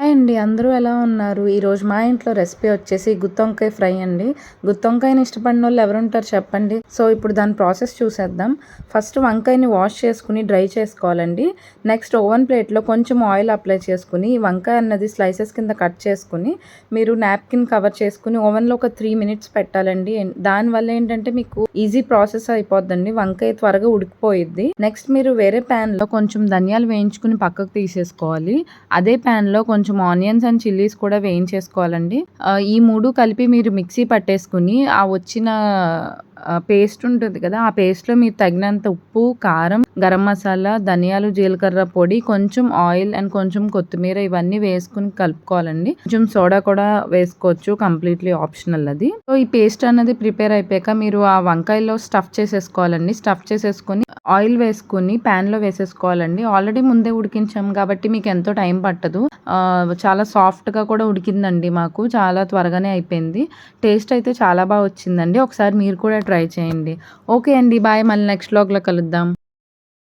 Hi అండి. అందరూ ఎలా ఉన్నారు? ఈరోజు మా ఇంట్లో రెసిపీ వచ్చేసి గుత్తొంకాయ ఫ్రై అండి. గుత్తొంకాయని ఇష్టపడినోళ్ళు ఎవరుంటారు చెప్పండి? సో, ఇప్పుడు దాని ప్రాసెస్ చూసేద్దాం. ఫస్ట్ వంకాయని వాష్ చేసుకొని డ్రై చేసుకోవాలండి. నెక్స్ట్ ఓవెన్ ప్లేట్‌లో కొంచెం ఆయిల్ అప్లై చేసుకొని, ఈ వంకాయ అన్నది స్లైసెస్ కింద కట్ చేసుకొని, మీరు నాప్కిన్ కవర్ చేసుకొని ఓవెన్‌లో ఒక 3 మినిట్స్ పెట్టాలండి. దానివల్ల ఏంటంటే మీకు ఈజీ ప్రాసెస్ అయిపోద్దండి. వంకాయ త్వరగా ఉడికిపోయిద్ది. నెక్స్ట్ మీరు వేరే ప్యాన్‌లో కొంచెం ధనియాలు వేయించుకొని పక్కకు తీసేసుకోవాలి. అదే ప్యాన్‌లో కొంచెం ఆనియన్స్ అండ్ చిల్లీస్ కూడా వేయించేసుకోవాలండి. ఈ 3 కలిపి మీరు మిక్సీ పట్టేసుకొని ఆ వచ్చిన పేస్ట్ ఉంటుంది కదా! ఆ పేస్ట్‌లో మీరు తగినంత ఉప్పు, కారం, గరం మసాలా, ధనియాలు, జీలకర్ర పొడి, కొంచెం ఆయిల్ అండ్ కొంచెం కొత్తిమీర ఇవన్నీ వేసుకొని కలుపుకోవాలండి. కొంచెం సోడా కూడా వేసుకోవచ్చు. కంప్లీట్‌లీ ఆప్షనల్ అది. సో, ఈ పేస్ట్ అనేది ప్రిపేర్ అయిపోయాక మీరు ఆ వంకాయలో స్టఫ్ చేసేసుకోవాలండి. స్టఫ్ చేసేసుకొని ఆయిల్ వేసుకొని ప్యాన్‌లో వేసేసుకోవాలండి. ఆల్రెడీ ముందే ఉడికించాం కాబట్టి మీకు ఎంతో టైం పట్టదు. చాలా సాఫ్ట్‌గా కూడా ఉడికిందండి మాకు. చాలా త్వరగానే అయిపోయింది. టేస్ట్ అయితే చాలా వచ్చిందండి. ఒకసారి మీరు కూడా ట్రై చేయండి. ఓకే అండి. బాయ్. మళ్ళీ నెక్స్ట్ వ్లాగ్‌లో కలుద్దాం.